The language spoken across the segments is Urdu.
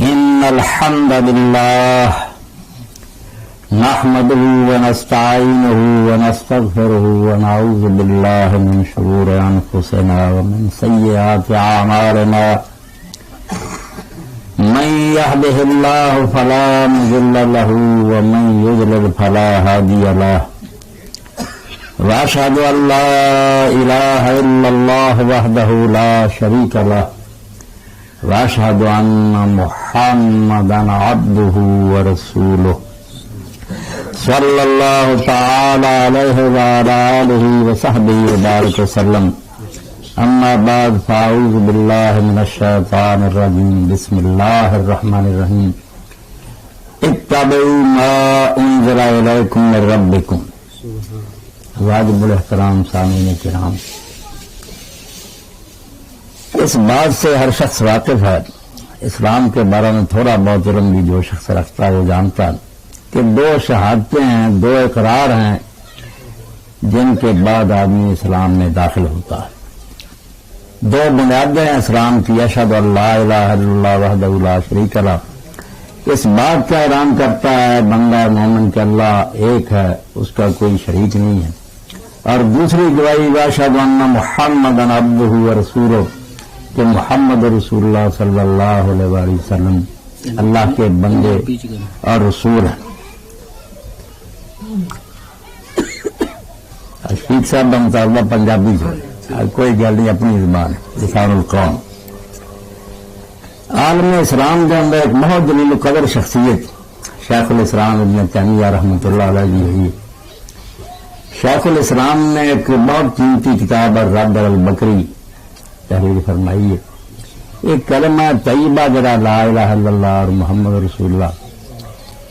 إن الحمد لله نحمده ونستعينه ونستغفره ونعوذ بالله من شرور أنفسنا ومن سيئات أعمالنا من يهده الله فلا مضل له ومن يضلل فلا هادي له وأشهد أن لا إله إلا الله وحده لا شريك له وأشهد أن محمدا عبده ورسوله صلى الله تعالى عليه وعلى آله وصحبه وبارك وسلم أما بعد فأعوذ بالله من الشيطان الرجيم بسم الله الرحمن الرحيم اتبعوا ما أنزل إليكم من ربكم واجب الاحترام سامعین کرام، اس بات سے ہر شخص واقف ہے، اسلام کے بارے میں تھوڑا بہت علم بھی جو شخص رکھتا ہے وہ جانتا ہے کہ دو شہادتیں ہیں، دو اقرار ہیں جن کے بعد آدمی اسلام میں داخل ہوتا ہے۔ دو بنیادیں ہیں اسلام کی، اشہد ان لا الہ الا اللہ وحدہ لا شریک لہ، اس بات کا اعلان کرتا ہے بندہ مومن کہ اللہ ایک ہے، اس کا کوئی شریک نہیں ہے، اور دوسری گواہی اشہد ان محمدا عبدہ ورسولہ، کہ محمد رسول اللہ صلی اللہ علیہ وآلہ وسلم اللہ کے بندے اور رسول ہیں۔ اشفیق صاحب بمطالبہ پنجابی سے کوئی گل نہیں، اپنی زبان ہے، لسان القوم۔ عالم اسلام کے اندر ایک بہت جلیل القدر شخصیت شیخ الاسلام ابن تیمیہ رحمۃ اللہ علیہ جی ہوئی۔ شیخ الاسلام نے ایک بہت قیمتی کتاب الرد علی البکری تحریر فرمائی ہے۔ ایک کلمہ طیبہ جڑا لا الہ الا اللہ اور محمد رسول اللہ،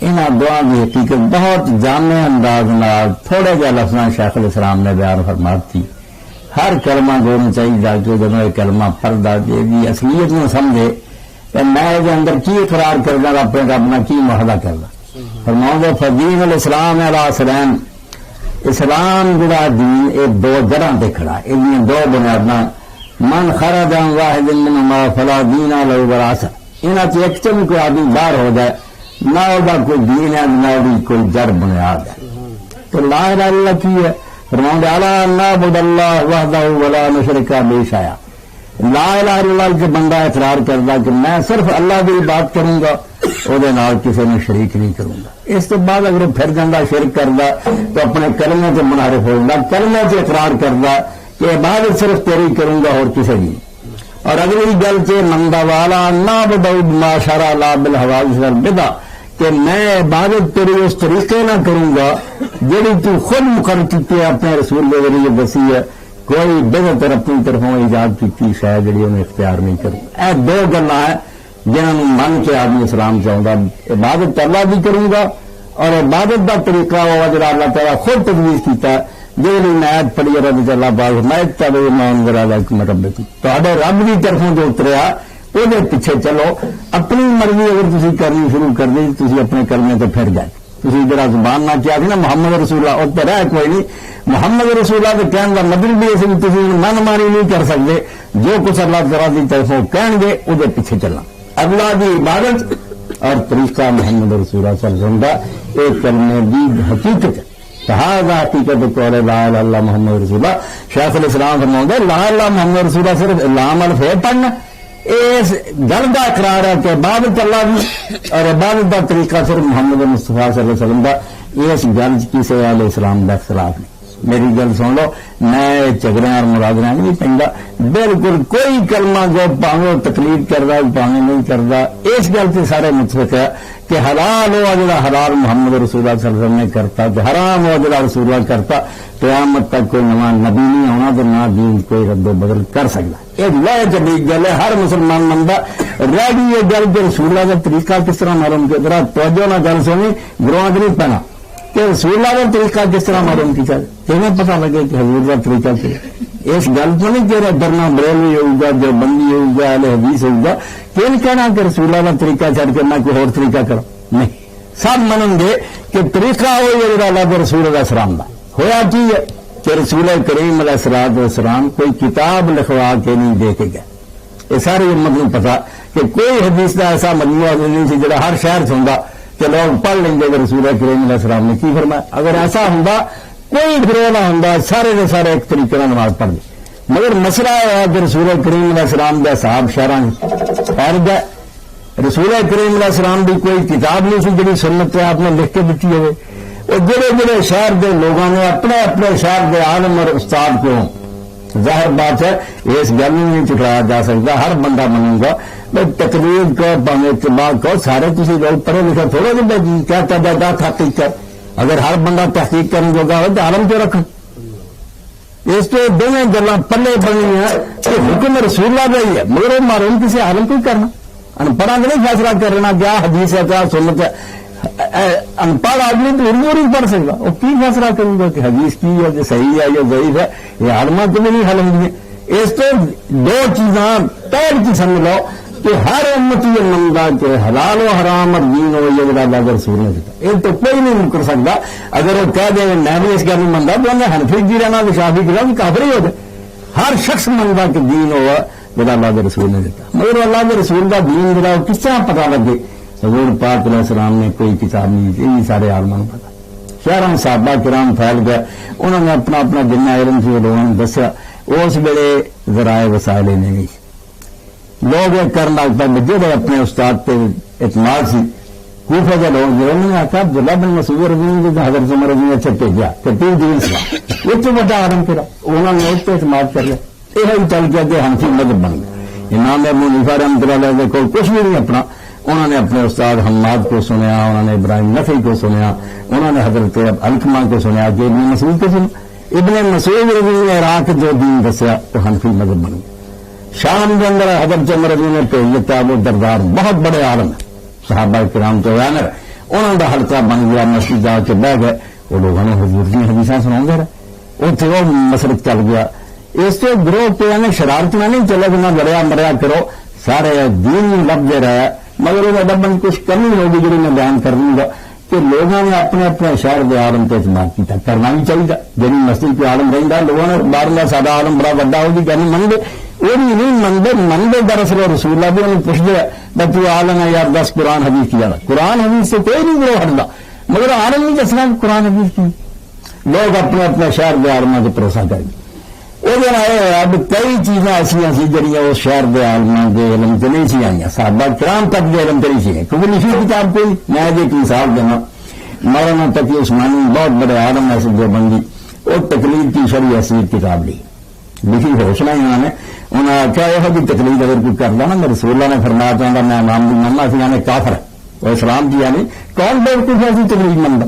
انہاں دعا کی حقیقت بہت جامع انداز نال تھوڑے جہے لفظاں شیخ الاسلام نے بیان فرماتی۔ ہر کلمہ گورن چاہیے کہ جب یہ کلمہ پڑھدا جی اصلیت نو سمجھے کہ میں یہ اندر کی اقرار کردا اپنے رب نال کی معاہدہ کردا۔ فرماؤں فدین الاسلام علی سلام، اسلام جڑا دین یہ دو جڑاں تے کھڑا ہے، ان دو بنیاداں، من خرج عن واحد منهما فلا دین له وراثہ، انہاں سے ایک چم کوئی آدمی باہر ہو جائے نہ ہوگا کوئی دین ہے نہ ہوگی کوئی جڑ بنیاد ہے۔ تو لا الہ الا اللہ کی ہے، فرماؤں الا نعبد اللہ وحدہ ولا نشرک به شیئا، لا الہ الا اللہ کے بندہ اقرار کردا کہ میں صرف اللہ کی بات کروں گا، وہ کسی نے شریک نہیں کروں گا۔ اس کے بعد اگر پھر جانا شرک کردا تو اپنے کلمے سے منحرف ہو جاتا، کلمے سے اقرار کردا کہ عبادت صرف تیری کروں گا اور کسی نہیں۔ اور اگلی گل سے مندا والا نعبد ما شرع لا بالحوادث والبدع، کہ میں عبادت تیری اس طریقے نہ کروں گا جڑی تو خود مقرر کی اپنے رسول کے ذریعے دسی ہے، کوئی بدعت اپنی طرفوں ایجاد کی شاید جڑی انہیں اختیار نہیں کروں۔ اے دو گلاں ہیں جنہوں من کے آدمی اسلام چاہتا، عبادت اللہ بھی کروں گا اور عبادت کا طریقہ وہ جڑا اللہ تعالیٰ خود تجویز کیتا ہے، جی نایت پڑھی رب اللہ پاک میں تبع ما انزل الیکم من ربکم، تہاڈے رب کی طرفوں جو اتریا وہ پیچھے چلو۔ اپنی مرضی اگر تسی کرنی شروع کر دی تسی اپنے کرنے تو پھر جائے، تسی جڑا زبان نہ کیا تھی نا محمد رسول اللہ، وہ تو رہ کوئی نہیں، محمد رسول اللہ کے کہنے کا مطلب بھی اسی تسی من مانی نہیں کر سکتے، جو کچھ اللہ تعالیٰ کی طرفوں کہیں گے وہ پیچھے چلنا۔ اللہ کی عبادت اور طریقہ محمد رسول اللہ صلی اللہ علیہ وسلم کا ایک کلمے کی حقیقت ہے، لہذا حقیقت قول لا الہ الا اللہ محمد رسول اللہ۔ شیخ الاسلام فرماؤں گے لا الہ محمد رسول اللہ صرف لام الف پڑھنا، اس گل کا اقرار ہے کہ عبادت اللہ کی اور عبادت کا طریقہ صرف محمد مصطفیٰ صلی اللہ علیہ وسلم کا، اس گل کسی اہل اسلام کا اختلاف نہیں۔ میری گل سن لو، میں جھگڑے اور مناظرے نہیں پہنتا، بالکل کوئی کلمہ جو پاویں تکلیف کرتا پاویں نہیں کرتا، اس گل سے سارے متفق ہے کہ حلال ہوا جڑا حلال محمد رسول اللہ صلی اللہ علیہ وسلم نے کرتا، تو حرام ہوا جڑا رسول اللہ کرتا، قیامت تک کوئی نواں نبی نہیں ہونا تو نہ دین کوئی رد و بدل کر سکتا۔ یہ لائے جبھی گل ہے، ہر مسلمان بندہ رہ گئی یہ گل کہ رسول اللہ کا طریقہ کس طرح معلوم کیا، ذرا توجہ نہ گل سنی گروہ نہیں پہنا کہ رسول اللہ کا طریقہ کس طرح معلوم کیا جائے، تمہیں پتہ لگے کہ حضور کا طریقہ کیا۔ اس گل تو نہیں کہ ڈرنا بریلوی ہوگا جو بندی ہوگا اہل حدیث ہوگا کہ کہنا کہ رسول اللہ کا طریقہ چھڑ کے میں کوئی اور طریقہ کروں، نہیں، سب منیں گے کہ طریقہ ہو یہ اللہ کے رسول اللہ السلام کا۔ ہویا کی ہے کہ رسول کریم علیہ الصلوۃ والسلام کوئی کتاب لکھوا کے نہیں دے کے گئے. یہ ساری امت کو پتا کہ کوئی حدیث کا ایسا مجموعہ نہیں سی جڑا ہر شہر چ ہوندا کہ لوگ پڑھ لیں گے کہ رسول کریم علیہ السلام نے کی فرمایا. اگر ایسا ہوندا کوئی گروہ نہ ہوندا سارے کے سارے ایک طریقے سے نماز پڑھ لیں. مگر مسئلہ یہ ہے کہ رسول کریم علیہ السلام کے صاحب شہراں فرض ہے. رسول کریم علیہ السلام کی کوئی کتاب نہیں سی جڑی سنت آپ نے لکھ کے دیتی ہوئے. اور جڑے جڑے شہر کے لوگوں نے اپنے اپنے شہر کے عالم اور استاد کو ظاہر بات ہے اس گل نہیں چٹایا جا سکتا. ہر بندہ منے گا بھائی تقریر کو پانے اتباع کو سارے کسی لوگ پڑھے لکھے تھوڑے جی کیا تعداد تحقیق کر. اگر ہر بندہ تحقیق کرنے جوگا ہو تو عالم کیوں رکھ. اس پہ دونوں گلیں پلے بنی ہیں کہ حکم رسول اللہ کا ہی ہے مگر وہ معلوم کسی عالم کو کرنا. انپڑھا کے نہیں فیصلہ کرنا کیا حدیث ہے کیا سنت ہے. انپڑھ آدمی تو اردو نہیں پڑھ سکتا وہ کی فیصلہ کرے گا کہ حدیث کی ہے کہ صحیح ہے یا ضعیف ہے. یہ عالمہ کو بھی نہیں حل ہوں گی. اس تو دو چیزاں پہل کی سمجھ لو کہ ہر امتی یہ منگا کہ حلال و حرام اور دین ہو یہ بڑا اللہ رسول نے دیتا. یہ تو کوئی نہیں کر سکتا. اگر وہ کہہ دے میں بھی اس کا نہیں منگا تو انہیں حنفی کی رہنا تو شافی کی رہنا کافر ہی ہو جائے. ہر شخص منگا کہ دین ہوا بڑا اللہ کے رسول نے دیتا. مگر اللہ کے رسول کا دین جڑا کس طرح پتا لگے. حضور پاک علیہ السلام نے کوئی کتاب نہیں دی. یہ سارے عالموں کو پتا. شہروں صحابہ کرام پھیل گئے انہوں نے اپنا اپنا جنہ علم سے لوگوں نے دسیا. اس ویلے ذرائع وسائل نہیں لوگ یہ کرنا لگ پہ جہے اپنے استاد پہ اعتماد سی. کوفہ کے لوگ جو انہوں نے آخر عبداللہ بن مسعود رضی اللہ عنہ حضرت عمر رضی اللہ اچھا بھیجا کہ تیر دین سلا اس سے بڑا عالم پھرا انہوں نے اس پہ اعتماد کر لیا. یہ چل گیا کہ حنفی مذہب بن گیا. امام ابو حنیفہ رحمۃ اللہ علیہ کو کچھ بھی نہیں اپنا. انہوں نے اپنے استاد حماد کو سنیا انہوں نے ابراہیم نخعی کو سنیا انہوں نے حضرت علقمہ کو سنیا کہ ابن مسعود کو سنا. ابن مسعود رضی اللہ عنہ عراق جو دین دسیا وہ حنفی مذہب بن گیا. شام کے اندر حضرت عمر رضی اللہ عنہ نے بھیجا وہ دردار بہت بڑے عالم ہے صحابہ کرام تو یانر انہوں کا حلقہ بن گیا. مسجد جا کے بہ گئے وہ لوگوں نے حضور کی حدیثیں سنا رہے اتنے وہ مسلک چل گیا. اس سے گروہ پہ شرارت میں نہیں چلے کہ نہ لڑیا مریا کرو سارے دین لب دے رہا ہے. مگر وہ لبن کچھ کمی ہوگی جی میں بیان کر دوں گا کہ لوگوں نے اپنے اپنے شہر کے عالم پہ اعتماد کیا. کرنا بھی چاہیے جی مسجد پہ عالم رہتا لوگوں نے بارہ سارا عالم بڑا وڈا ہوگی کہ نہیں منگے وہ بھی نہیں منگے دراصل رسول اللہ بھی انہیں پوچھ دیا بس تو عالم ہے یار 10 قرآن حدیث کیا قرآن حدیث سے کوئی نہیں گروہ ہٹتا مگر عالم نہیں دسنا قرآن حدیث کی. لوگ اپنے اپنے شہر کے عالموں سے بھروسہ کریں گے. وہ اب کئی چیزیں ایسا سی جہاں اس شہر کے عالموں کے علم سے نہیں سی آئی. صحابہ کرام تک کے علم سے نہیں سی کیونکہ لکھی کتاب کوئی. میں ایک مثال دینا مولانا تقی عثمانی بہت بڑے عالم ایسے جو بندی اور تقلید کی شرعی حیثیت کتاب لکھی حوصلہ ہی انہوں نے آخیا یہ تقلید اگر کوئی کرتا نا میں رسول اللہ نے فرمایا چاہتا میں امام ماننا سی یعنی کافر ہے اور اسلام کی یعنی کون بیوقوف ایسی تقلید منتا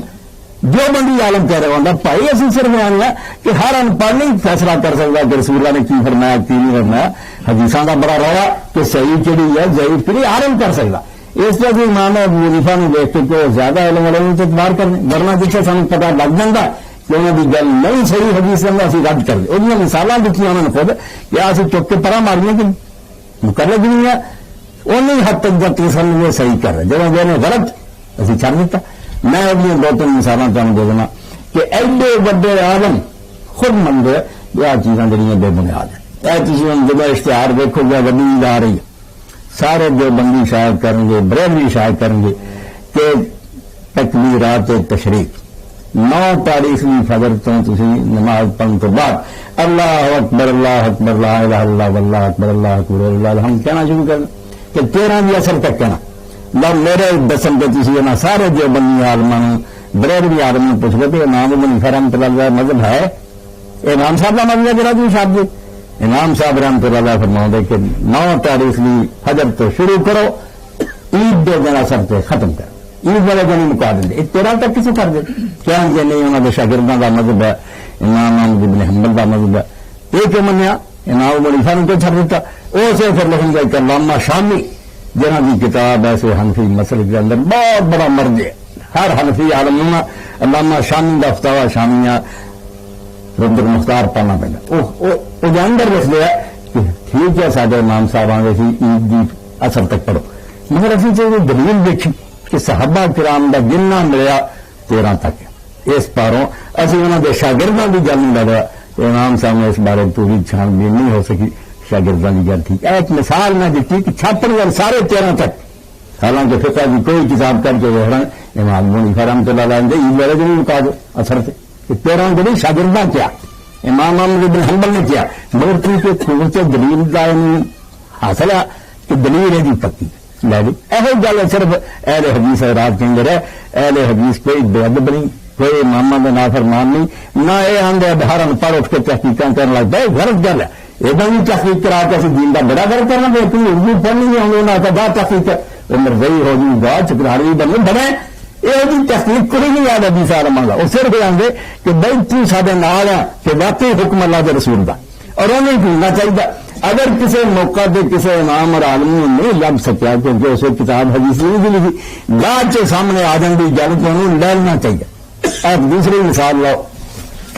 جو بندی عالم کہہ رہا ہوتا بھائی اسی صرف آنا کہ ہر انپڑھ نہیں فیصلہ کر سکتا کہ رسول اللہ نے کی فرمایا کی نہیں فرمایا. حدیثاں کا بڑا رولا کہ صحیح کہڑی ہے ضعیف کہڑی عالم کر سکتا. اس لیے کہ امام ابو حنیفہ نے دیکھ کے کوئی زیادہ علم والے سے اعتبار کرنے ورنہ جسے سانو پتا لگ جاتا کہ انہوں کی گل نہیں صحیح حدیث میں اسی رد کر دیں. انہوں نے مثال دیتی انہوں نے خود کہ اسی چک کے پرا مارنے کی مقرر بھی نہیں ہے انہیں حد تک جب سمجھ صحیح کر رہے جب انہوں نے غلط اسی چھڑ دیتا. میں اپنی 2-3 مثالیں تمہیں دے دینا کہ ایڈے وڈے عالم خود من گئے یہ چیزاں جہاں بے بنیاد ہیں. جب اشتہار دیکھو گے وڈی عید آ رہی ہے سارے جو بندی شاید کریں گے بریلوی شاید کریں گے کہ تکبیرات تشریق 9 تاریخ کی فجر تو تھی نماز پڑھنے کے بعد اللہ اکبر لا الہ الا اللہ واللہ اکبر اللہ اکبر اللہ ہم کہنا شروع کر کہ 13 بھی اثر تک کہنا لو میرے دسم پہ تھی نا سارے جو بندی عالمان بریلوی عالم پوچھ رہے تھے امام ابو حنیفہ رحمۃ اللہ علیہ مذہب ہے امام صاحب کا مذہب ہے ذرا جی صاحب جی امام صاحب رحمۃ اللہ علیہ فرماؤں کہ 9 تاریخ کی فجر تو شروع کرو عید دے دن اثر سے ختم کر عید والے دن مکا دیں 13 تک کسی کر دے کیا کہ نہیں انہوں نے شاگردوں کا مذہب ہے امام احمد بن حنبل کا مذہب ہے یہ کیوں منیا امام ابو حنیفہ نے تو چھڑ دیتا اسے پھر لکھیں گے کہ علامہ شامی جنہوں کی کتاب ایسے حنفی مسئلے کے اندر بہت بڑا مرج ہے ہر حنفی عالم علامہ شامی کا فتاوی شامیہ رد المختار پڑھنا پہنا اندر لکھ لیا کہ ٹھیک ہے سارے امام صاحب آگے سی عید کی اثر تک پڑھو مگر اسی چاہیے دلیل دیکھی کہ صحابہ کرام کا جنہ ملیا 13 تک اس پاروں اسی انہوں کے شاگردوں کی گل نہیں لگ رہا امام صاحب نے اس بارے پوری چھان بین نہیں ہو سکی شاگردوں کی گل تھی. ایک مثال میں دیتی کہ چھاپن گل سارے 13 تک حالانکہ فقہ کی کوئی کتاب کر کے وہ امام حنیفہ رحمۃ اللہ علیہ نے یہ میرے بھی مکا دو اثر سے کہ 13 کے نہیں شاگردہ کیا امام احمد بن حنبل نے کیا مگر کیونکہ قوت دلیل کا حاصل ہے کہ دلیل ہے جی پکی لے جی یہ گل صرف اہل حدیث رات کے اندر ہے. اہل حدیث کوئی بے ادب نہیں کوئی امامہ کا نافرمان نہیں نہ یہ آدھے باہر پڑھ اٹھ کے تحقیقات کرنے لگتا ہے غلط گل ہے. یہ بھی تحقیق کرا کے دین کا بڑا غلط کرنا پہ تم اردو پڑھنی نہیں ہوں گے نہ باہر تحقیق ہے مرضی ہو جی گاہ چکراری بنے بنے یہ تحقیق کوئی نہیں یاد حدیث عالم کا وہ صرف آدھے کہ بھائی تم سارے نال ہے کہ واقعی حکم اللہ کے رسول کا اور انہیں ڈھونڈنا چاہیے. اگر کسی موقع پہ کسی امام اور عالم نہیں لگ سکیا کیونکہ اسے کتاب حدیث نہیں لکھی بعد کے سامنے آ جانے کی گل کو انہوں لے لینا چاہیے. آپ دوسری مثال لاؤ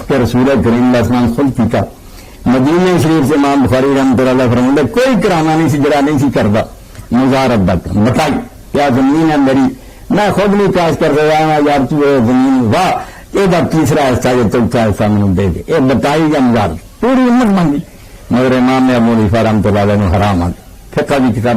کہ رسول کریم علیہ السلام خود پیتا مدینہ شریف سے امام بخاری رحمۃ اللہ فرماتے کوئی کرانا نہیں سی جڑا نہیں سی کرتا مزارت تک بتائی کیا زمین ہے میری میں خود نہیں پیاس کر رہا ہوں یار تو زمین واہ یہ تیسرا حصہ جو چوتھا حصہ مجھے دے دے یہ بتائی یا مزارت پوری امت مانگی مگر امام ابو حنیفہ رحمۃ اللہ علیہ نے حرام آگے فقہ کی کتاب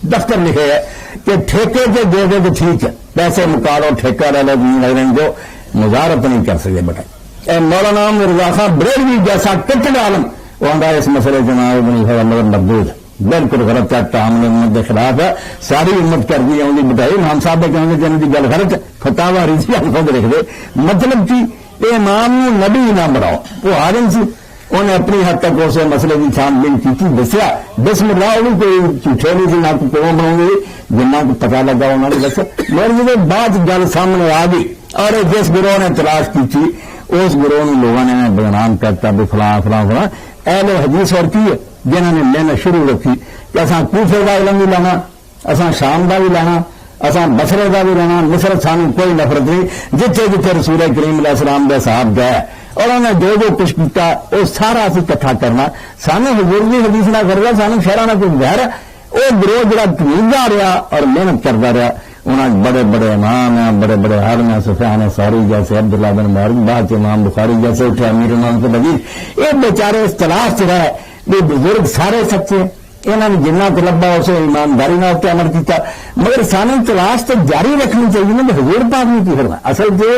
دفتر لکھے ہے کہ ٹھیکے کے دے دے تو ٹھیک ہے پیسے مکالو ٹھیکہ رہ لو زمین لگ رہے جو مزارت نہیں کر سکے بتائی. مولانا مرزا خان بریلوی جیسا کٹڑ عالم وہ آدھا اس مسئلے جناب ابو حنیفہ مگر مردود ہے بالکل غلط ہے تعامل امت کے خلاف ہے ساری امت کر دی آؤں گی بتائی امام صاحب کہیں گے جن کی گل غلط ہے فتاوا رضی آپ خود لکھ دے مطلب کہ یہ امام نبی نہ بناؤ وہ عالم سی انہیں اپنی حد تک اسے مسئلے کی چھان بین کی دسیا بسم اللہ وہ کوئی جھوٹے نہیں تھی نہ کو کیوں بناؤں گی جنہ کو پتا لگا انہوں نے دسیا مگر جب بعد گل سامنے آ گئی اور جس گروہ نے تلاش کی تھی اس گروہ نے لوگوں نے بدنام کرتا بھی فلاں فلاں فلاں اہل حدیث اور کی ہے جنہوں نے محنت شروع رکھی کہ اصا کوفے کا علم بھی لینا اصا شام کا بھی لینا اصا بصرے کا بھی لینا مصر سانو کوئی نفرت نہیں جتنے جتنے رسول کریم علیہ السلام کے صاحب گئے اور انہیں جو کچھ کیا وہ سارا اسی کٹھا کرنا سانو حضور کی حدیث نہ کرتا سانو شہروں کا کوئی غیر ہے وہ گروہ جڑا ٹھیکتا رہا اور محنت کرتا رہا انہوں بڑے بڑے امام ہیں بڑے بڑے عالم ہیں سفیان ثوری جیسے عبداللہ بن مبارک بعد امام بخاری جیسے اٹھے امیر امام کے وزیر یہ بیچارے اس تلاش سے رہے یہ بزرگ سارے سچے انہوں نے جنہ کو لبا اسے ایمانداری نہ ہوتے عمل کیا مگر سانو تلاش تو جاری رکھنی چاہیے نا کہ حضور پاک نہیں کی کرنا اصل جو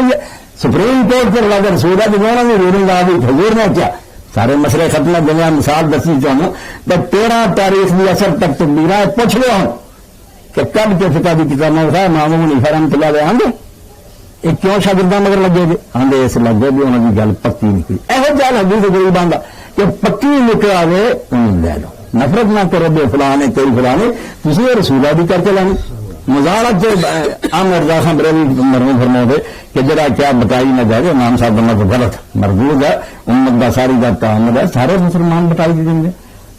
سپریم کورٹ پر لگا رسول ہے جو انہوں نے رولنگ آ گئی حضور نے کیا سارے مسئلے ختم دنیا مثال دسی چاہوں تو 13 تاریخ کی اثر تک تبدیل ہے پوچھ لو ہوں کہ کب کے فقہ کی کتاب میں اٹھایا امام ابو حنیفہ رحمۃ اللہ علیہ آندے یہ کیوں شاگرداں مگر لگے گے آندے اس لگے بھی انہوں کی گل پکی نکلی ایسا گل حدیث غریب آندا کہ پکی نکل آئے انہوں لے لو نفرت نہ کرو بے فلانے کوئی فلانے تھی رسولہ بھی کر کے لانی مزارت مرزا خان بریلوی مرحوم فرما دے کہ جڑا کیا بتائی نہ جائے امام صاحب بننا تو غلط مردود ہے امت کا ساری کا تعامل ہے سارے مسلمان بتائی دیں گے.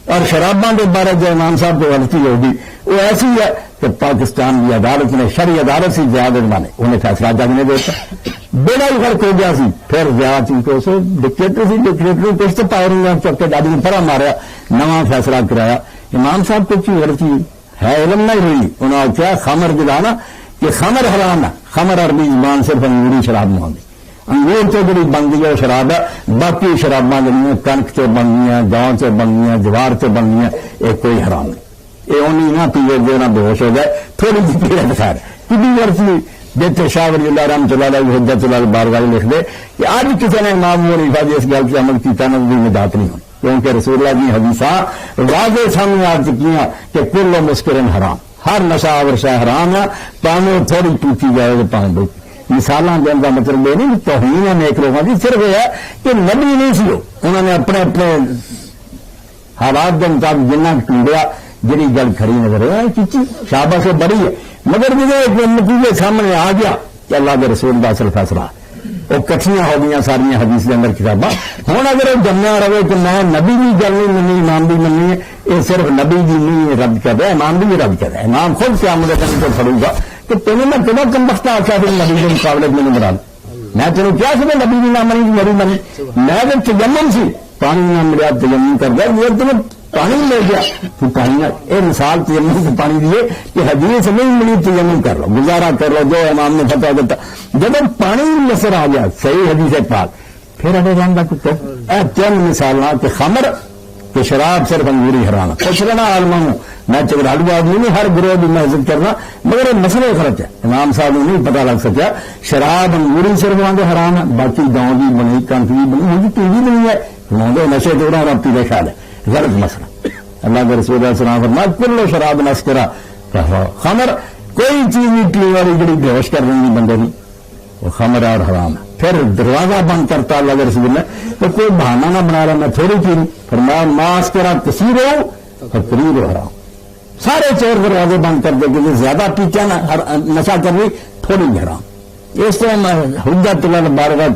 اور شراباں کے بارے جو امام صاحب کو غلطی ہوگی وہ ایسی ہے کہ پاکستان کی عدالت نے شرعی عدالت سے زیادہ مانے انہیں فیصلہ جج نے دیتا بڑا ہی فرق ہو گیا سی پھر زیادہ چیز کو اسے ڈکٹیٹر کچھ تو پاور میں چک کے ڈاڈی نے پڑا مارا نواں فیصلہ کرایا امام صاحب کو چیز غلطی ہے علم نہیں ہوئی انہوں نے کیا خمر دلانا کہ خمر حرام ہے خمر عربی زبان صرف انگوری شراب میں ہوگی انگور سے جڑی بنتی ہے شراب ہے باقی شراباں جڑی کنک سے بنتی گاؤں سے بنتی جوار سے بنتی یہ کوئی حرام نہیں یہ اونی نہ پیے جو نہ بے ہوش ہو جائے تھوڑی سی پیڑ بخیر کتنی ورسی جیسے شاہ ولی اللہ رحمۃ اللہ علیہ حجت اللہ بارگاہ لکھ دے کہ آج کسی نے امام ابو حنیفہ جی اس گل سے عمل کیا نہ بھی نجات نہیں ہوئی کیونکہ رسول اللہ کی حدیثاں واضح سامنے آ چکی ہیں کہ کل مسکرن حرام ہر نشہ آور شہ حرام ہے پاؤں تھوڑی ٹوٹی جائے تو پاؤں بچ مثالاں دین کا مطلب یہ نہیں توہین ہے نیک لوگوں کی صرف یہ ہے کہ نبی نہیں سی انہوں نے اپنے اپنے حالات کے مطابق جنہ ٹوڑیا جڑی گل کھڑی نظر ہے چیچی شاباش سے بڑی ہے مگر مجھے ایک نتیجے سامنے آ گیا کہ اللہ کے رسول کا اصل فیصلہ وہ کٹھیاں ہو گئی ساری حدیث کے اندر کتاباں ہوں اگر وہ جمیا رہے کہ میں نبی بھی گل نہیں منی امام بھی منی ہے یہ صرف نبی بھی نہیں رد کر رہا ہے امام بھی رد کر رہا ہے امام خود قیامت کرنے کو پڑوں گا کہ تمہیں میں تمہیں کم بختہ آتا پھر نبی کے مقابلے میں نہیں مراد میں تمہیں کیا سمجھ نبی بھی نہ منی میری منی میں جب تجمن سی پانی نہ ملیا تجمن کر دیا یہ تمہیں پانی لے گیا تو پانی یہ مثال تجمن سے پانی دیے کہ حدیث نہیں ملی تجمن کر لو گزارا کر لو جو امام نے فتح دیتا جب پانی نظر آ گیا صحیح حدیث پاک پھر اڈے رہا کتے تین مثال کہ خمر کہ شراب صرف انگوری حرام ہے. پوچھ لینا عالموں میں چگڑاڑو آدمی نہیں ہر گروہ بھی میں عزت کرنا مگر یہ مسئلے خرچ ہے. امام صاحب نے نہیں پتا لگ سکیا شراب انگوری صرف آدھے حرام ہے باقی گاؤں بھی بنی کنٹری بھی بنی مجھے ٹی وی نہیں ہے وہاں نشے تو رہا پیلے خیال ہے غلط مسئلہ. اللہ کے رسول اللہ سلام فرمایا کلو شراب نسکرا خمر کوئی چیز نہیں پی والی جڑی بے ہوش کر رہی بندے نہیں وہ خمر اور حرام ہے. پھر دروازہ بند کرتا اللہ کے رسول نے تو کوئی بہانہ نہ بنا رہا میں تھوڑی پی فرمایا ماس کرا کثیر ہو تقریر ہو رہا ہوں سارے چور دروازے بند کر دے کیونکہ زیادہ پی کیا نشہ کر رہی تھوڑی حرام. اس طرح حجت اللہ بارگاہ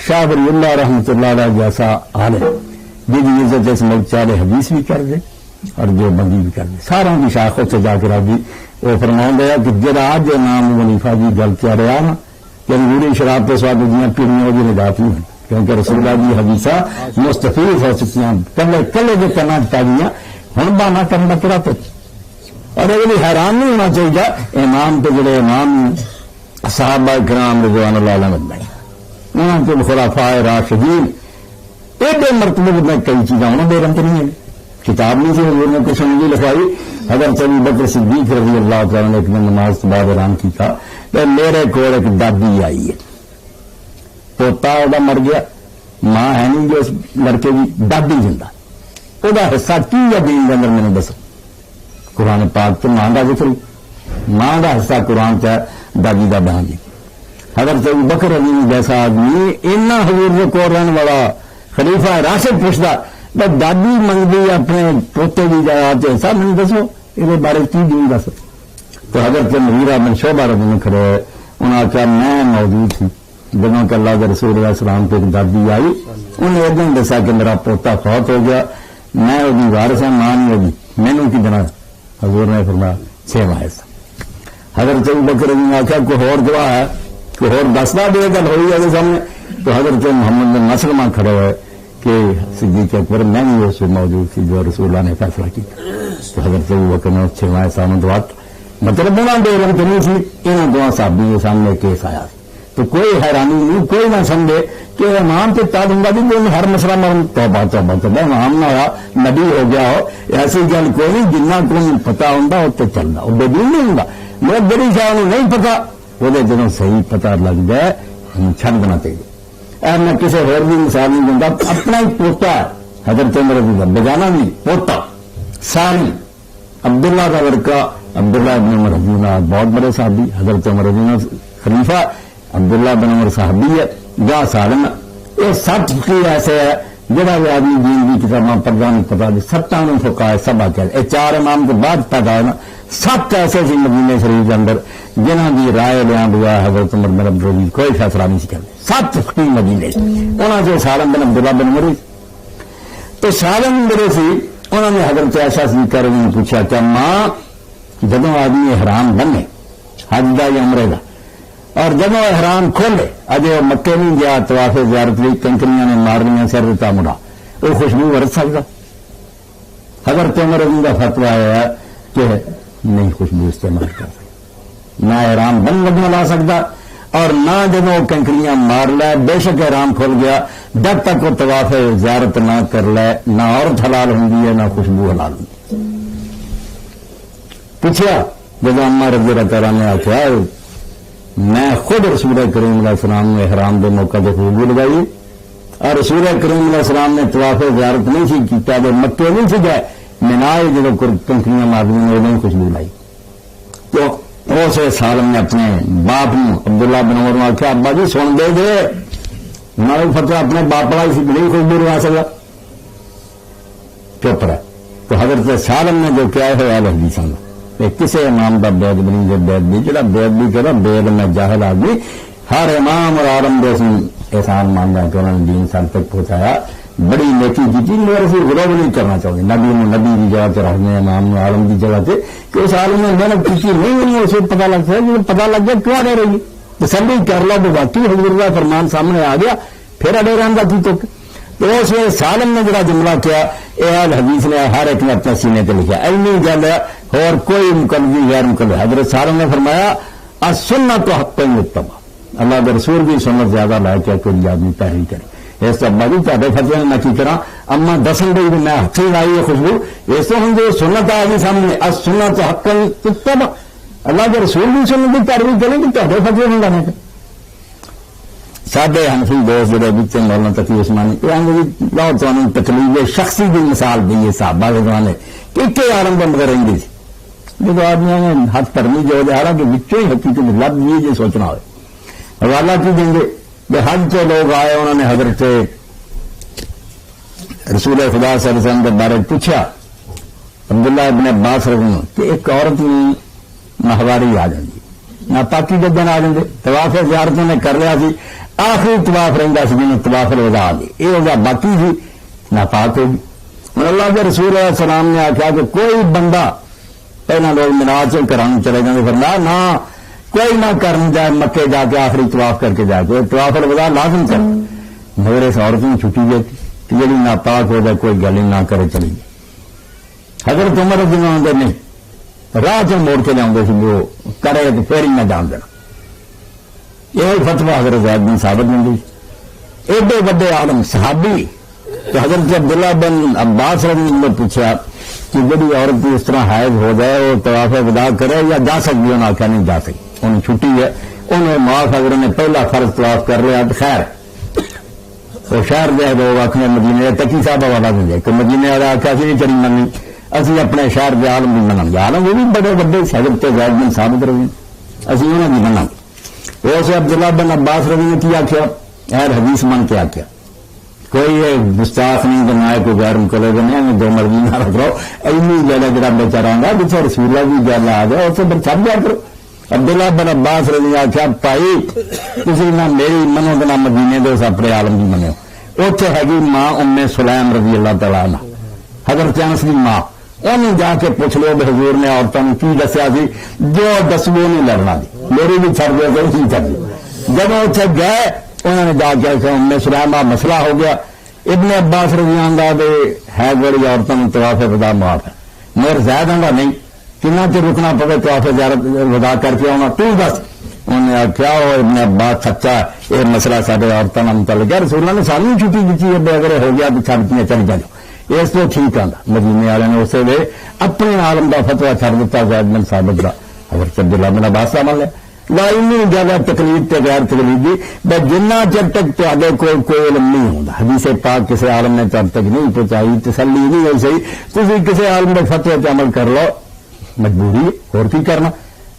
شاہ ولی اللہ رحمۃ اللہ علیہ جیسا عالم جی عزت اس ملک چارے حدیث بھی کر دے اور جو بندی بھی کر دے ساروں کی شاخوں سے جا کر آگی وہ فرماؤں گیا کہ جڑا آج نام منیفا جی گل کیا رہا نا کہ انگوری شراب کے سواد جیاں پیڑیاں وہ نجات نہیں ہوئی کیونکہ رسول اللہ جی حدیثہ مستفیض ہو چکی ہیں کلے کلے کے کرنا چاہیے ہوں بہانا کرنا کہڑا تو اور یہ حیران نہیں ہونا چاہیے امام تو جڑے امام صحابہ کرام رضوان اللہ علیہ مجمعین انہوں کے خلفاء راشدین ایڈے مرتبے میں کئی چیزیں انہوں بے رنت نہیں ہیں کتاب نہیں سے حضور نے کچھ نہیں لکھوائی. حضرت ابو بکر صدیق رضی اللہ تعالیٰ نے ایک دن نماز کے بعد اعلان کیا کہ میرے کو ایک دادی آئی ہے پوتا وہ مر گیا ماں ہے نہیں جو اس لڑکے کی دادی زندہ وہ حصہ کی یا دین کے اندر میں نے دسو قرآن پاک تو ماں کا ذکر ماں کا حصہ قرآن کا دادی کا بہن جی. حضرت ابو بکر علی جیسا آدمی اینا حضور سے کو رہنے والا خلیفہ راشد پوچھتا بس دادی منگتی اپنے پوتے کی جائیداد سب نہیں دسو یہ بارے کی دین دس. تو حضرت مغیرہ بن شعبہ رضی اللہ کھڑے انہوں نے کہا میں موجود تھی جب کہ اللہ کے رسول علیہ السلام کو ایک دادی آئی انہیں ایک دن دسا کہ میرا پوتا فوت ہو گیا میں وہ وارث ہوں ماں نہیں ہوگی میں نے کی بنا حضور نے فرمایا 6 ماہ. حضرت ابو بکر نے آخیا کوئی اور گواہ ہے کوئی اور دستا دے گل ہوئی ہے سامنے تو حضرت محمد بن مسلمہ کھڑے ہوئے کہ صدیق اکبر میں بھی اس موجود تھی جو رسول اللہ نے فیصلہ کیا. تو حضرت ابو بکر نے 6 ماہ سامنے وقت مطلب بنا دے رنگ تو نہیں تھی انہوں دونوں صحابیوں کے سامنے کیس آیا تو کوئی حیرانی نہیں کوئی نہ سمجھے کہ امام تو تب ہوں گا بھی ہر مسئلہ مرن توبہ امام نہ ہوا نبی ہو گیا ہو ایسی گل کوئی نہیں جنہ کو پتا ہوں وہ تو چلتا وہ بے دین نہیں ہوں میرے بڑی شاہ نہیں پتا وہ جدوں صحیح پتا لگ جائے چھڑ دینا چاہیے. میں کسی اور بھی مثال نہیں دوں گا اپنا ہی پوتا ہے حضرت عمر رضی اللہ بجانا نہیں پوتا سانی عبداللہ کا لڑکا عبداللہ ابن عمر رضی اللہ بہت بڑے صحابی حضرت عمر رضی اللہ خلیفہ عبداللہ بن عمر صحابی ہے جا سالم یہ 7 فقی ایسے ہے جہاں بھی آدمی دین کی کتاباں پردہ نہیں پتا 7 فقہ سب آ یہ 4 امام کے بعد پیدا ہے نا 7 ایسے سی مدینے شریف کے اندر جنہوں کی رائے بیان ہوا حضرت عمر بن عبد العزیز کوئی فیصلہ نہیں کرتے 7 فقی مدینے انہوں سے سالم بن عبداللہ بن عمر تو سالم میرے سی انہوں نے حضرت عائشہ صدیقہ رضی اللہ پوچھا کہ ماں جدوں آدمی احرام بنے حج کا یا عمرے کا اور جب وہ احرام کھولے اجے وہ مکے نہیں گیا طواف زیارت لی کنکریاں نے مارنیاں سر دیتا مڑا وہ خوشبو ورت سکتا حضرت عمر رضی کا فتویٰ ہے کہ نہیں خوشبو استعمال کر سکتا نہ احرام بن لگنا لا سکتا اور نہ جب وہ کنکریاں مار لے بے شک احرام کھول گیا جب تک وہ طواف زیارت نہ کر لے نہ عورت حلال ہوں نہ خوشبو حلال ہوں. پوچھا جب اما رضی اللہ تعالیٰ نے آخیا میں خود رسول کریم علیہ السلام نے احرام کے موقع پہ خوشبو لگائی اور رسول کریم علیہ السلام نے طواف زیارت نہیں سی کیتا جو مکے نہیں سی گئے منائے جب کنکریاں مارنی نے انہیں خوشبو لائی. تو اس سالم نے اپنے باپ عبداللہ بن عمر آخیا ابا جی سن دے گے انہوں فتویٰ اپنے باپ والا سی بڑی خوشبو لگا سکا چپ رہا. تو حضرت سالم نے جو کیا ہے حدیث کسی امام کا بیگ بنی جو بیگ بھی جہاں بیگ بھی کرا بیگ میں جاہل آدمی ہر امام اور عالم دے احسان مانگا کہ انہوں نے دین سال تک پہنچایا بڑی نیکی کی میرے سے غلو نہیں کرنا چاہتے نبی نبی کی جگہ سے رکھنے امام عالم کی جگہ سے کہ اس عالم نے محنت کی نہیں ہوئی اسے پتا لگتا ہے کہ پتا لگ گیا کیوں اڑے رہی تسلی کر لو تو واقعی حضور کا فرمان سامنے آ گیا پھر اڑے رہا تھی تو اس وقت سالم نے جڑا جملہ کیا اہل حدیث نے ہر ایک نے اپنے سینے پہ لکھا ایسا گل ہے اور کوئی مقدمی غیر مقدم حضرت سالم نے فرمایا سننا تو حق متبع اللہ کے رسول کی سنت زیادہ لائق ہے کوئی آدمی پیروی کرے اس تو ابا جی تے فتوے میں کی کرا اما دسن گئی میں ہاتھ لائی ہے خوشبو اس تو ہوں جو سنت آ گئی سامنے سنت حق تب اللہ کے رسول بھی سنت کی پیروی کریں گے تے فتوے ہوں گا سادے حنفی دوست جڑے بچے مولانا تقی عثمانی یہ آئیں جی لاؤ تمہیں تکلیف شخصی کی مثال دی ہے صحابہ کے زمانے ایک عالم بند کر رہی تھی جب آدمی نے ہاتھ پرمی جو دہرا کہ بچوں ہی حقیقت لب یہ جو سوچنا ہوئے حوالہ کی دیں گے کہ حج کے لوگ آئے انہوں نے حضرت رسول خدا صلی اللہ علیہ وسلم کے بارے پوچھا عبداللہ ابن عباس رضی اللہ عنہ کہ ایک عورت ماہواری آ جائیں گی ناپاکی کے دن آ جائیں گے طواف زیارتوں نے کر لیا سی آخری طواف رہتا سی جنہیں طواف الوداع آ گئی یہ وجہ باقی تھی ناپاک ہوگی اور اللہ کے رسول علیہ السلام نے آخیا کہ کوئی بندہ پہلے لوگ مناج سے کرانے چلے جاتے فرمایا نہ کوئی نہ کرنا جائے مکے جا کے آخری طواف کر کے جا کے طواف الوداع لازم کر مگر اس عورت نے چھٹی گئی کہ جی ناپاک ہو جائے کوئی گل نہ کرے چلی گئی حضرت عمر دن آدھے نہیں راہ چ موڑ کے جاؤں گے وہ کرے تو پھر ہی میں جان دینا یہ فتویٰ حضرت زید بن ثابت نے دی ایڈے بڑے عالم صحابی تو حضرت عبداللہ بن عباس رضی اللہ نے پوچھا کہ بڑی عورت اس طرح حائض ہو جائے وہ طواف وداع کرے یا جا سکتی انہوں نے آخیا نہیں جا سکتی انہیں چھٹی ہے انہیں معاف اگر انہیں پہلا فرض طواف کر لیا تو خیر وہ شہر دے دو آخر مدینے تکی صاحب والا دیں گے کہ مدینے والا آخیا سی نہیں چلی مننی اسی اپنے شہر کے عالم بھی منیں گے عالم وہ بھی بڑے بڑے حضرت زید بن ثابت رضی اسی انہیں بھی منیں گے وہ سے عبداللہ بن عباس رضی نے کیا کیا خیر حدیث من کے آخیا کوئی گستاخ نہیں کہ نہ کوئی غیر مقلد نہیں دو مرضی نہ رکھ رہو اینی گل ہے جڑا بیچارا آگا پیچھے رسول اللہ کی گل آ جائے اسے پھر چھپ جا کرو عبداللہ بن عباس رضی آخیا بھائی تھی نہ میری منو تو نہ مدینے دو اپنے عالم کی منو اتنے ہے ماں ام سلیم رضی اللہ تعالیٰ عنہ حضرت انس کی ماں انہیں جا کے پوچھ لو کہ حضور نے عورتوں نے کی دسیا سی جو دسو نہیں لڑنا دی میری بھی چھڑ گیا تو اسی چھڑ گیا جب اتنے گئے انہوں نے جا کے ام سلیم مسئلہ ہو گیا ابن عباس رضی اللہ دے ہے بڑی عورتوں نے طواف وداع معاف ہے مگر زیادہ کا نہیں کنا چر رکنا پڑے طواف وداع کر کے آنا تو بس انہوں نے آخیا وہ ابن عباس سچا یہ مسئلہ سارے عورتوں کا متعلق ہے رسول اللہ نے ساری چھٹی دیتی ہے اگر ہو گیا تو چھڑ دیا چل جاؤ اس تو ٹھیک آتا مدینے والے نے اسے وے اپنے عالم کا فتویٰ چھڑ دیتا زید بن ثابت کا حضرت عبداللہ بن عباس کا عمل ہے لائنی زیادہ تقلید تے غیر تقلیدی بس جنہ چر تک تے کوئی علم نہیں ہوتا حدیث پاک کسی عالم نے چر تک نہیں پہنچائی تسلی نہیں ہوئی صحیح تھی کسی عالم کے فتوے تے عمل کر لو مجبوری اور کی کرنا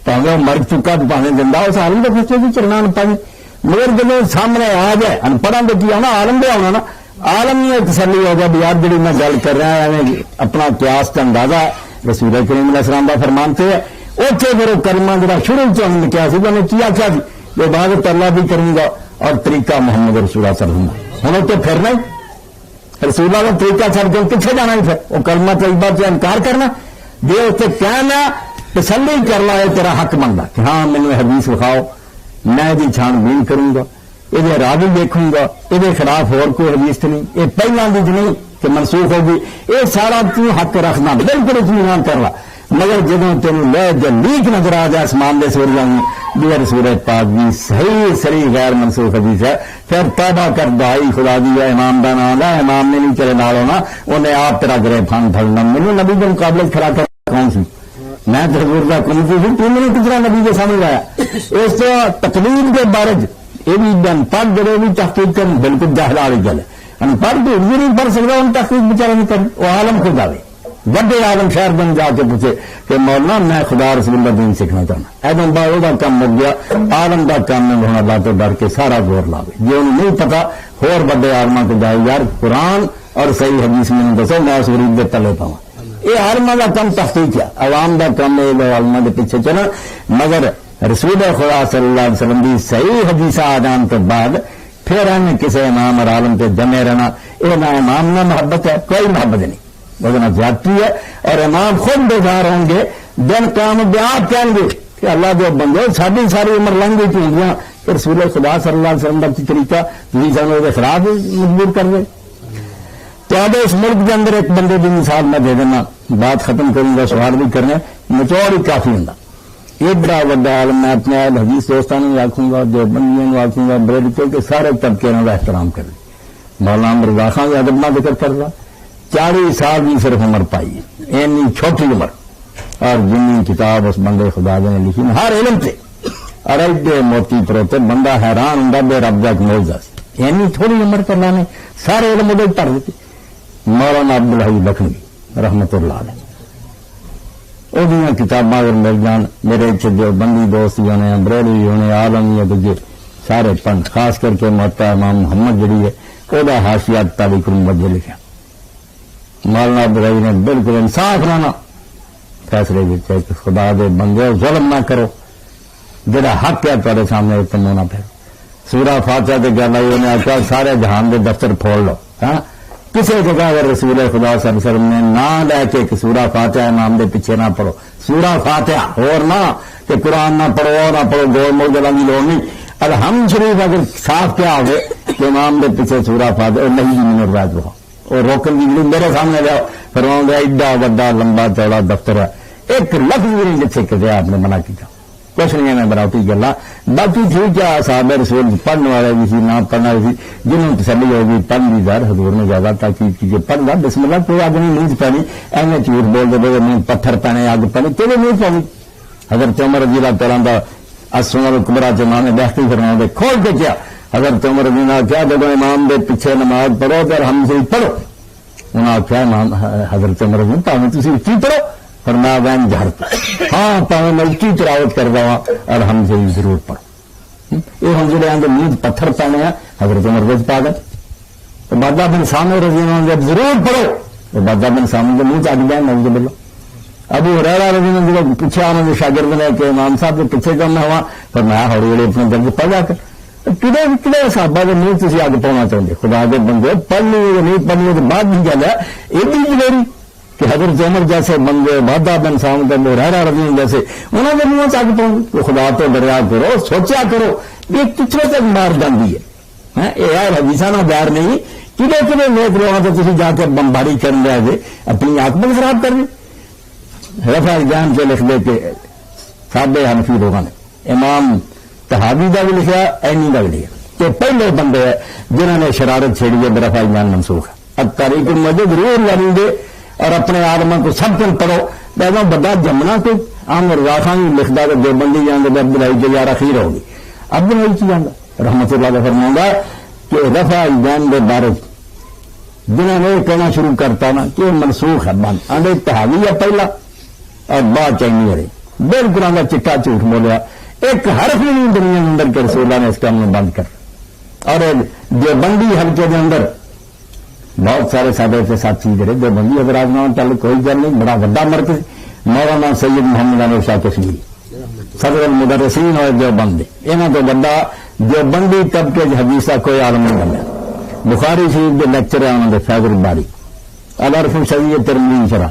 پاوے مر چکا تو پاوے زندہ اس عالم کے فتوے سے چلنا ان پائے مگر جب سامنے آ جائے ان پڑھا تو کی آنا عالم دے آنا نا عالم یہ تسلی ہو جائے یار جی میں گل کر رہا ہوں اپنا قیاس کا اندازہ رسول کریم علیہ السلام کا فرمان سے ہے اتنے پھر وہ کلمہ جڑا شروع سے ہم نے کیا سی انہوں نے کیا کیا جی یہ عبادت اللہ بھی کروں گا اور طریقہ محمد رسول اللہ صلی اللہ علیہ وسلم ہوں تو پھرنا ہی رسول اللہ کا طریقہ چھڑ کے کتنے جانا ہی پھر وہ کلمہ طیبہ سے انکار کرنا جی اسے کہنا تسلی کر لا ہے تیرا حق بنتا کہ ہاں مجھے حدیث دکھاؤ میں یہ چھان بین کروں گا یہ راوی دیکھوں گا یہ خلاف اور کوئی حدیث نہیں یہ پہلے دی نہیں کہ منسوخ ہوگی یہ سارا تو حق رکھنا بالکل اطمینان کر لا مگر جدو تین لے لیک نظر آ جائے آسمان دے سورجاں بھی رسول پاک بھی صحیح سری غیر منسوخ حدیث ہے پھر توبہ کر دعائی خدا دی ہے امام دا نام ہے امام نے نہیں چلے نال ہونا انہیں آپ تیرا گرے پھان پھڑنا مجھے نبی کے مقابلے کھڑا کر کون سی میں تو حضور دا کون سی تھی نے کتنا نبی کے سامنے لایا اس تو تقلید کے بارے یہ بھی ان پڑھ جڑے بھی تحقیق کر بالکل جاہل والی گل ہے ان پڑھ تو بھی نہیں پڑھ سکتا ان تحقیق بچارے نہیں کر وہ عالم خود آئے بڑے عالم شہر بن جا کے پوچھے کہ مولانا میں خدا رسول اللہ دین سیکھنا چاہنا ایدم بعد وہ کام مک گیا عالم کا کام میں ہونا اللہ تو ڈر کے سارا زور لاوے جو انہیں نہیں پتا اور بڑے عالمہ کو جائے یار قرآن اور صحیح حدیث میں دسو میں اس غریب دے تلے پاؤں یہ عالمہ کا کم تحقیق ہے عوام کا کم ہے عالمہ کے پیچھے چلا مگر رسول خدا صلی اللہ علیہ وسلم کی صحیح حدیث آ جان تو بعد پھر ہمیں کسی امام اور عالم پہ جمے رہنا یہ نہ امام نہ محبت ہے کوئی محبت نہیں وہ زیادتی ہے اور امام خود بیدار ہوں گے دن قیامت میں آپ کہیں گے کہ اللہ جو بندے ساری ساری عمر لنگ گئی چیزیاں کہ رسول خدا صلی اللہ علیہ وسلم کا طریقہ سنوں کے خلاف مجبور کر دے تو اب اس ملک کے اندر ایک بندے کی مثال میں دے دینا بات ختم کروں گا سوال بھی کرنے نچوڑ ہی کافی ہوں یہ بڑا وڈا عالم میں اپنے حدیث دوستوں نے آخوں گا جو بندیوں آخوں گا بریڈ کے سارے طبقے کا احترام کریں مولانا مرزا خان کا ادب نہ ذکر کر رہا 40 سال کی صرف عمر پائی ہے، اینی چھوٹی عمر، اور جنی کتاب اس بندے خدا نے لکھی ہر علم سے، اور ایڈے موتی پروتے بندہ حیران ہوں بے رب کا ایک معجزہ سی، اینی تھوڑی عمر کر لانے سارے علم وہ پڑھ دیتے۔ مولانا عبدالحی لکھنوی رحمت اللہ علیہ وہ کتاباں اگر مل جان میرے جو بندی دوست ہونے بریلوی ہونے عالمی یا دوجے سارے پڑھ، خاص کر کے محتا امام محمد جڑی ہے وہ حاشیات تاریخ الموجہ لکھا۔ مولانا عبدالحی نے بالکل انصاف رانا فیصلے دیتے کہ خدا دے بندے ظلم نہ کرو، جڑا حق ہے تھوڑے سامنے تم نہ پھیرو۔ سورہ فاتحہ کے گل آئی انہیں آخیا سارے جہان دے دفتر پھوڑ لو، ہاں کسی جگہ اگر رسول خدا صلی اللہ علیہ وسلم نے نہ لے کے کہ سورہ فاتحہ امام دے پیچھے نہ پڑھو، سورہ فاتحہ اور نہ کہ قرآن نہ پڑھو اور نہ پڑھو، گول مول جلان کی لوڑ نہیں۔ الحمد شریف اگر صاف کیا ہوگے کہ امام دے پیچھے سورہ فاتحہ نہیں جی میں روایت رہو اور روکن کی میرے سامنے جاؤ فرماؤں گا ایڈا وڈا لمبا چوڑا دفتر ہے، ایک لفظ بھی نہیں جتنے کہ آپ نے منع کیا، کچھ نہیں ہے میں بناوٹی گلا۔ باقی ٹھیک ہے صحابہ رسول پڑھنے والے بھی سی نہ پڑھنا بھی سی، جنہوں تسلی ہوگی پڑھ لی دار حضور نے زیادہ تاکید کی کہ پڑھ گا بسم اللہ کوئی آگ نہیں نیند پانی ایویں جھوٹ بول دے نہیں پتھر پہنے آگ پہنے تیرے نہیں پانی۔ حضرت عمر رضی اللہ تعالیٰ کا السنن الکبریٰ امام نے بحثی فرمایا دے کھول کے کیا حضرت عمر رضی اللہ کیا جب امام دے پیچھے نماز پڑھو تو ہم سے پڑھو، انہوں نے کیا امام حضرت عمر رضی پاویں تسی اچھی پڑھو، فرمایا وین جھڑتا ہاں پاویں میں اچھی تلاوت کر رہا اور ہم سے ضرور پڑھو۔ یہ ہم جڑے آدھے نیند پتھر پہنے ہیں حضرت عمر رضی پا گئے تو بادہ بن سامنے رضی اللہ جب ضرور پڑھو تو بادہ بن سامنے کے منہ چاٹ گیا نوز باللہ۔ ابو ہریرہ رضی اللہ جب پیچھے آنے کے شاگرد نے کہ امام صاحب کے پیچھے جب میں ہوا پر میں ہولے ہولے اپنے درد پڑھ جا کر کدے صحابہ کے منہ تھی آگے پہنا چاہتے خدا کے بندے پڑھ لیے نہیں پڑھنے کے بعد بھی گل ہے یہ بھی ضروری کہ حضرت عمر جیسے بندے بادہ بن سامنے ابو ہریرہ رضی اللہ جیسے انہوں نے منہ چاک پہنچ تو خدا تو ڈریا کرو سوچا کرو یہ کچھ تک مار جاتی ہے یہ حدیثانہ دار نہیں کدے کدے نیک لوگوں سے تھی جا کے بمباری کر رہے تھے اپنی آنکھ خراب کر رہے۔ رفع جان سے لکھ دے کے سابے حنفی لوگوں نے امام تحابی کا بھی لکھا اینی کا بھی لکھا کہ پہلے بندے جنہوں نے شرارت چھیڑی ہے رفع جان منسوخ ہے۔ اب تاریخ الموجہ ضرور لڑیں گے اور اپنے آدموں کو سب کچھ پڑھو پہلے بڑا جمنا کوئی عام رافان بھی لکھتا ہے دو بندی جان کے عبدالحی کے یار اخیر ہوگی عبدالحی کی جانا رحمت اللہ کا فرماؤں گا کہ رفع جان کے بارے جنہوں نے کہنا شروع کرتا نا کہ منسوخ ہے بند آدھے تحابی ہے پہلا اور بات چاہیے رہی بالکل آدھا چٹا جھوٹ بولیا ایک حرف نہیں دنیا کے اندر کے رسولہ نے اس کام میں بند کر اور جو بندی حلقے کے اندر بہت سارے سادے کے ساتھ چیز رہے جو بندی اگر آج چل کوئی گل نہیں بڑا وڈا مرکز مولانا سید محمد انور شاہ کشمیری صدر المدرسین اور جو بندے یہاں تو بڑا جو بندی طبقے حدیث کا کوئی عالم نہیں بنیا بخاری شریف کے لیکچر ہے انہوں نے فیض الباری الارف شریعت ترمذی شرح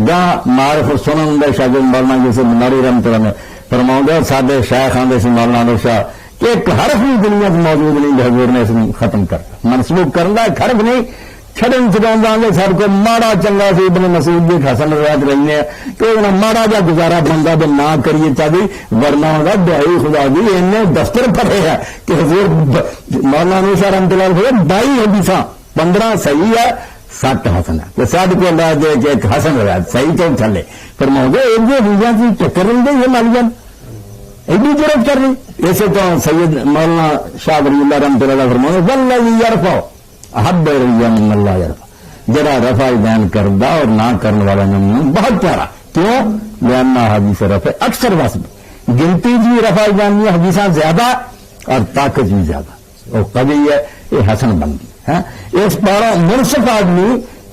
جہاں معرف سنن دے شاگرد مولانا جیسے مناری رحمت اللہ نے فرماؤں گے سارے شیخ آدھے سے مولانا انور شاہ کہ ایک حرف بھی دنیا میں موجود نہیں حضور نے اس میں ختم کر منسوخ کرنا ایک حرف نہیں چھڑن چڑھا گے سر کو ماڑا چنگا سی ابن مسعود کی حسن روایت رہی ہے کہ ماڑا جا گزارا بندہ تو نہ کریے چاہیے ورنہ ہوگا دہائی خدا بھی انہیں دفتر پڑے ہے کہ حضور مولانا انور شاہ رحمت اللہ علیہ 22 حدیثاں 15 صحیح ہے 7 حسن ہے کہ 7 کو اللہ دے کہ ایک حسن روایت صحیح تو چلے فرماؤ گے ایک جو حدیثاں کی چکر رہی گئی یہ مالیان ایڈی ضرورت کر رہی ایسے تو سید مولانا شاہ ولی اللہ رحمۃ اللہ فرماؤ والذی یرفع احب الیہ من اللہ یرفع جرا رفع بیان کردہ اور نہ کرنے والا نمون بہت پیارا کیوں لأنہ حدیث رفع اکثر واسب گنتی بھی رفع بیان حدیثاں زیادہ اور طاقت بھی زیادہ اور قوی ہے یہ حسن بن گئی اس پارا منصف آدمی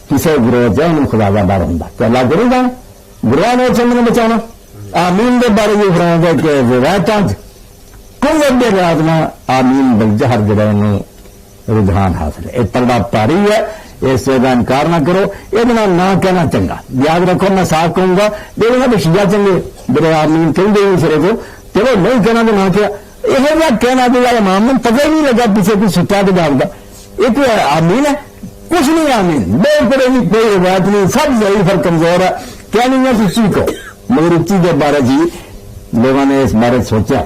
کسی گروہ سے انہوں خدا کا ڈر ہوں تو اللہ کرے گا گروہ نے چند نے بچانا آمین کے بارے یہ فرماؤں گا کہ روایتاں کوئی اڈے راتنا آمین بالجہر جڑا انہوں رجحان حاصل ہے ایک پردہ پاری ہے اس سے انکار نہ کرو یہ نہ کہنا چنگا یاد رکھو میں صاف کہوں گا دیکھو گا بشیا چنگے میرے آمین کہیں گے سرے کو چلو نہیں کہنا تو نہ کیا یہ کہنا دے گا امام نے پتہ ہی نہیں لگا پیچھے کچھ سٹا کے ڈال گا ایک آمین ہے کچھ نہیں آمین بالکل نہیں کوئی روایت نہیں سب ضعیف اور کمزور ہے کیا نہیں ہے اسی کو مگر اسی کے بارے جی لوگوں نے اس بارے سوچا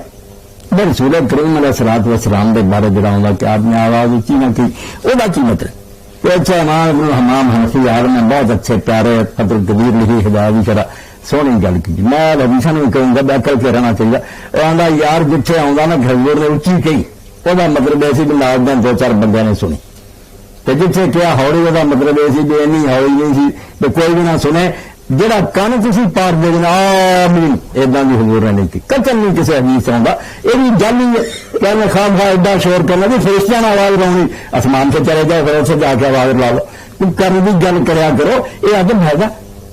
پھر رسول کریم علیہ الصلوۃ والسلام کے بارے جڑا ہوندا کہ آپ نے آواز اچھی نہ کی وہ کی مطلب کہ اچھا امام ابن حمام حنفی عالم نے بہت اچھے پیارے فتح القدیر لکھی ہدایت کی طرح سونی گل کی میں حدیثاں بھی کہوں گا بیٹھ کے رہنا چاہیے وہ آندا یار جتھے آندا نا حضور نے اچھی کہی وہ مطلب ایسی بھی نال دے 2-4 بندے نے سنی تو جتھے کیا ہولی وہ مطلب یہ بھی اینی ہولی نہیں سی تو کوئی بھی نہ سنے جہاں کن تھی پار دے دینا آمین ادا بھی حضور نے نہیں کی قتل نہیں کسی حدیث آتا یہ بھی گل ہی ہے کہ میں خواہ خواہ ایڈا شور کرنا بھی فرشتیاں نے آواز لونی آسمان سے چلے جاؤ پھر اسے جا کے آواز لا لو تم کرنے کی گل کریا کرو یہ ادب ہے گا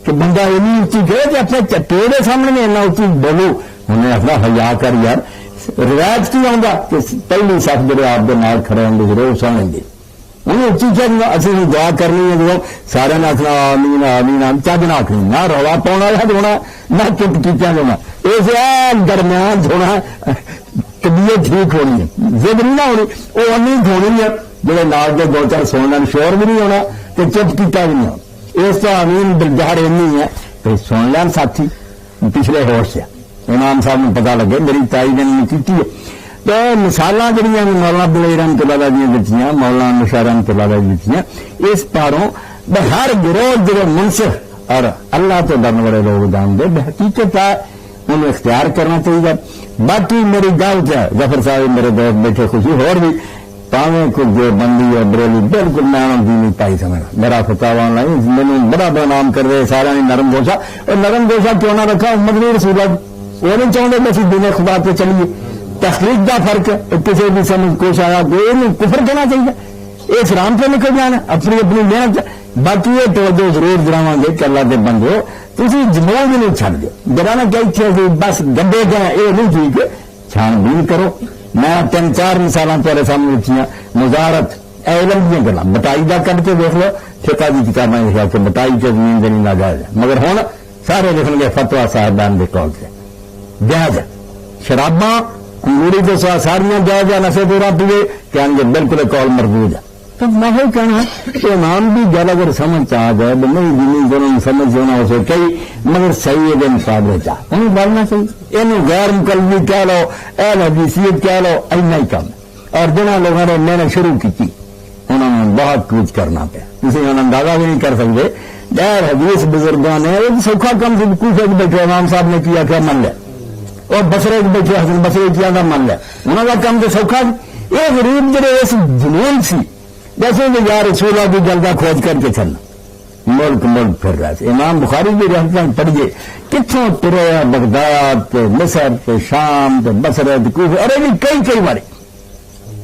کہ بندہ اینی اچھی کرے کہ اپنے چٹے کے سامنے میں اینا اچھی بولو انہیں اپنا حیا کر یار روایت کی آؤں کہ پہلی صف جڑے آپ کے نال کھڑے ہوں گے ضرور سن لیں گے انہیں اچھی چیز اصل دعا کرنی ہے جب سارے نے آخنا آمین آمین چج نہ آخنی نہ رولا پاؤنا دھونا نہ چپ کیچا دھونا اس درمیان دھونا طبیعت ٹھیک ہونی ہے ضد نہیں نہ ہونی وہ امی دھونی ہے جہے نال کے 2-4 سن لین شور بھی نہیں ہونا تو چپ کیتا بھی نہیں ہونا اس کا امین بلدہر اینی ہے کہ سن لین ساتھی پچھلے ہوش سے امام صاحب نے پتا لگے میری تائی نے نہیں کی تو مثالاں جہاں مولانا عبدالعزیز رحمۃ اللہ علیہ دیتی مولانا نشا رحمۃ اللہ علیہ دیتی اس پاروں ہر گروہ جو منصف اور اللہ تو ڈرنے والے لوگ جان دے حقیقت ہے انہیں اختیار کرنا چاہیے باقی میری گل ہے ظفر صاحب میرے دوست بیٹھے خوشی ہو بھی پاویں کچھ جو بندی اور بریلی بالکل میں نہیں پائی سمجھنا میرا فتح نہیں مینوں بڑا بدنام کر رہے سارا نرم گوشا اور نرم گوشا کیوں نہ رکھا مدنی رسول وہ نہیں چاہتے کہ اسی دین خدا پہ چلیے تخلیق کا فرق ہے کسی بھی سمجھ کوش آیا کفر کہنا چاہیے یہ اسلام پہ نکل جانا اپنی اپنی محنت باقی یہ توجہ ضرور دلاواں گے کہ اللہ کے بندو تھی جماؤ بھی نہیں چھڈ دو جرانا کہ بس گڈے گئے یہ نہیں ٹھیک چھان بین کرو میں 3-4 مثالاں تیرے سامنے رکھیاں مزارت علم دیا گلا بٹائی کا کٹ کے دیکھ لو فقہ کی کتابیں لکھا کہ بٹائی کے زمین دینی ناجائز ہے مگر ہوں سارے لکھن گے فتوا صاحبان کے قول سے جائز ہے شراباں انگوری تو ساریاں جائز ہے نشے پورا پیے کہیں گے بالکل قول مردود ہے تو میں یہ کہنا کہ امام بھی گل اگر سمجھ آ جائے نہیں دینی دونوں سمجھ ہونا ہو سکے مگر صحیح ہے مقابلے چاہ انہیں بولنا چاہیے یہ غیر مقلبی کہہ لو اہل حدیثیت کہہ لو اینا ہی کم اور جنہوں لوگوں نے محنت شروع کی انہوں نے بہت کچھ کرنا پیا کسی ہم اندازہ بھی نہیں کر سکتے غیر حدیث بزرگوں نے سوکھا کم سے کوفے کے بیٹھے امام صاحب نے کیا کیا من لیا اور بسرے کے بیٹھے حسن بسرے کیا تھا من لیا انہوں کا کم تو سوکھا یہ غریب جڑے اس جنون سی جیسے کہ یا رسول اللہ کی گل کا کھوج کر کے چلنا ملک ملک پھر رہا تھا امام بخاری بھی رحمتاں پڑھیے کتوں ترے بغداد مصر شام بسرے کوفے اور یہ کئی باری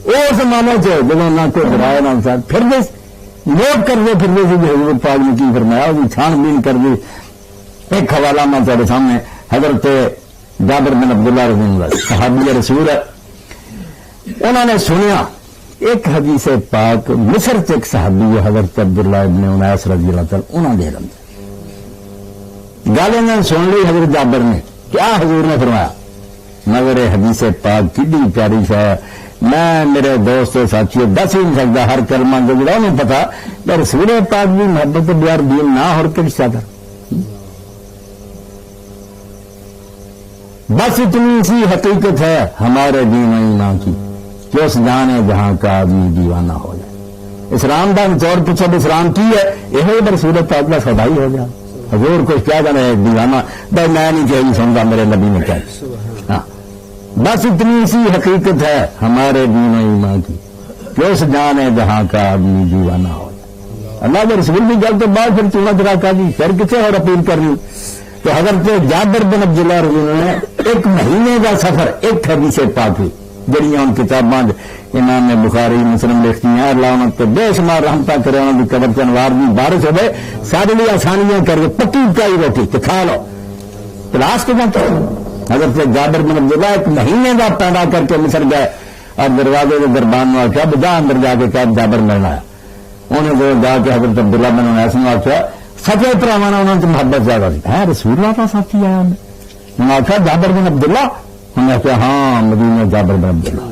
وہ زمانے سے جب نہ کوئی برایا نہ ساتھ پھر دے نوٹ کر دے پھر دے حضور پاک نے کی فرمایا وہ چھان بین کر دی ایک حوالہ میں تیرے سامنے حضرت جابر بن عبداللہ رضی اللہ صحابی رسول ہے انہوں نے سنیا ایک حدیث پاک مصر سے ایک صحابی حضرت عبداللہ ابن انیس رضی اللہ تعالی انہوں نے گل انہوں نے سن لی حضرت جابر نے کیا حضور نے فرمایا مگر حدیث پاک کتنی پیاری ہے میں میرے دوست ساتھی دس ہی نہیں سکتا ہر کلمہ جو جڑا نہیں پتا پر رسول پاک بھی محبت بیار دین نہ اور کس چادر بس اتنی سی حقیقت ہے ہمارے دین و ایمان کی کہ اس جانے جہاں کا آدمی دیوانہ ہو جائے اسلام کا چور پوچھو اسلام کی ہے یہ رسول پاک کا سدائی ہو جائے حضور کچھ کیا جانا ہے دیوانہ بھائی میں نہیں کہیں سنتا میرے نبی نے کیا ہاں بس اتنی سی حقیقت ہے ہمارے دین و ایمان کی کہ اس جانے جہاں کا آدمی دیوانہ ہو جائے اللہ کے رسول کی گل تو بعد پھر چونا چرا کا جی پھر کسے اور اپیل کرنی تو حضرت جابر بن عبداللہ رضی اللہ نے ایک مہینے کا سفر ایک حدیث پاک ہوئی جڑیاں ان کتاباں امام بخاری مسلم لکھتی ہیں اللہ انہوں نے بے شمار رحمتہ کرے انہوں کی قبر کے انوار بھی بارش ہو گئے سارے لیے آسانیاں کر کے پکی پکائی روٹی کہ کھا لو تلاش کے جاتے حضرت جابر بن عبداللہ ایک مہینے کا پیدا کر کے مصر گئے اور دروازے کے دربان میں آخیا بجا اندر جا کے کیا جابر ملنا ہے انہیں جو جا کے حضرت عبداللہ بن انیس نے آخیا سچے پراوانا انہوں نے محبت زیادہ دی ہے رسول اللہ کا ساتھی آیا انہیں آخیا جابر بن عبداللہ انہوں نے آخیا ہاں مدینہ جابر بن عبداللہ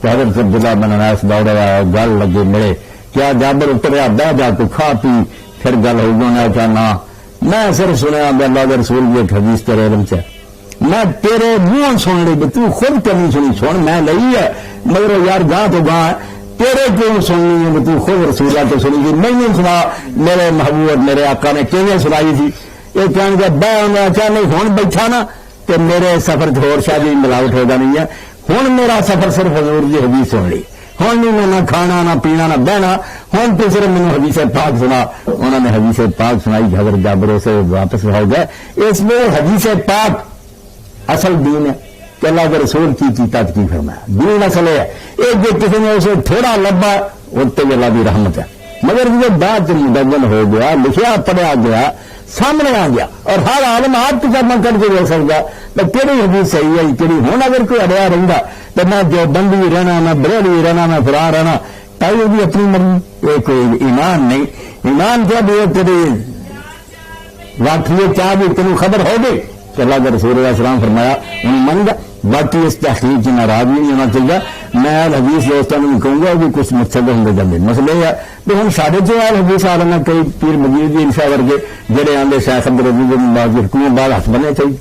تو حضرت عبداللہ بن انیس دوڑے آیا گل لگے ملے کیا جابر اتریا بہ جا کے کھا پی پھر گل ہوئی انہوں نے آخیا نہ میں صرف سنیا اللہ کے رسول کی ایک حدیث تیرے علم سے میں تیرے منہ سن لی بھی تو خود کمی سنی سن میں لئی ہے مگر یار گاہ تو گاہ تیرے کیوں سننی ہے تو خود رسول اللہ تو سنی تھی میں نے سنا میرے محبوب میرے آقا نے کیوں سنائی تھی یہ کہنے کہ بہ کیا نہیں ہوں بیٹھا نا تو میرے سفر ہور شادی ملاوٹ ہوگا نہیں ہے ہوں میرا سفر صرف حضور کی حدیث سن لی ہوں نہیں میں نہ کھانا نہ پینا نہ بہنا ہوں تو صرف مجھے حدیث پاک سنا انہوں نے حدیث پاک سنائی حضرت جابر سے واپس ہو گئے اس میں حدیث پاک اصل دین ہے کہ اللہ کے رسول کی تحقیق فرمایا دین اصل ہے ایک جو کسی نے اسے تھوڑا لبا اتنے بھی اللہ کی رحمت ہے مگر یہ بات مدون ہو گیا لکھا پڑھا گیا سامنے آ گیا اور ہر عالم آپ کی جمع کر کے دے سکتا تو کہڑی حدیث صحیح ہے کہڑی ہوں اگر کوئی اڑیا رہتا تو میں جو بندی رہنا میں بریلی رہنا میں فرا رہنا تائی بھی اپنی مرضی یہ کوئی ایمان نہیں ایمان کیا بھی تیری واقعی کیا بھی تمہیں خبر ہو گئی کہ اللہ کے رسول علیہ السلام فرمایا انہیں من گا باقی اس تحقیق کی ناراض نہیں ہونا چاہیے میں حدیث دوستوں نے کہوں گا کہ کچھ مقصد ہوں گے جلدی مسئلہ یہ ہے کہ ہم سارے جو حدیث آ رہے ہیں کئی پیر مجید بھی انشاء ورگے جڑے آدھے شیخ عبدالعزیز بن باز رکوع بعد ہاتھ بننے چاہیے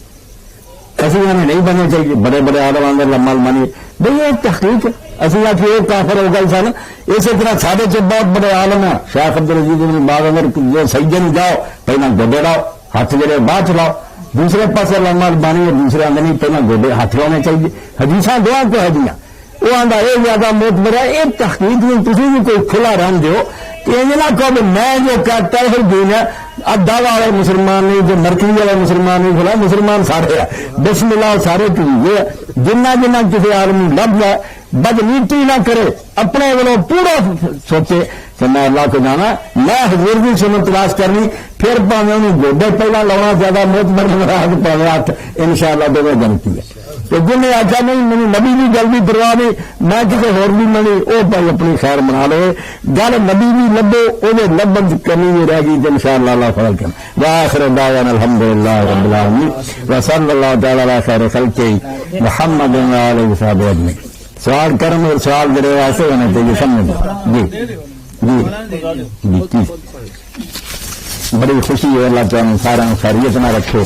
اسی ہمیں نہیں بننے چاہیے بڑے بڑے آدم آدھے لمال مانی بھائی یہ تحقیق ہے اسی آ کے ایک کافر ہوگا انسان اسی طرح سارے جو بہت بڑے عالم ہیں شیخ عبدالعزیز بن باز اگر جو سجدے میں جاؤ پہلے گوڈے لاؤ ہاتھ جڑے بعد چلاؤ دوسرے پاس لمال بانی اور دوسرے آدھے نہیں پہلے گوڈے ہاتھ لانے چاہیے حدیثاں دعا کو حدیث وہ آدھا یہ زیادہ موت برا یہ تحقیق میں تھی بھی کوئی کھلا رن دو کہ یہ نہ کہو کہ میں جو کہتا ہے دین ہے ادھا والے مسلمان نہیں جو مرکزی والے مسلمان نہیں کھلا مسلمان سارے بسم اللہ سارے پیے جنہ جنہ کسی آدمی لب جائے بدنیتی نہ کرے اپنے والوں پورا سوچے کہ میں اللہ کو جانا میں حضور کی سنت تلاش کرنی پھر پاوے انہیں گوڈے پہلا لاؤنا زیادہ موت مرنا پاوے ہاتھ ان شاء اللہ دونوں جنتی ہے تو جن نے آخیا نہیں میری نبی بھی جلدی پرواہ نہیں میں کسی ہور بھی منی وہ بھائی اپنی خیر بنا لو گل نبی بھی لبو وہ لبن کمی بھی رہ گئی تو ان شاء اللہ اللہ فضل کرنا واخر دعوانا الحمدللہ رب العالمین وصلی اللہ تعالی علی خیر خلقہ محمد علیہ وصحبہ اجمعین سوال کرم اور سوال میرے واسطے ہونا چاہیے سمجھ جی بڑی خوشی ہے اللہ تعالیٰ سارا خیریت نہ رکھے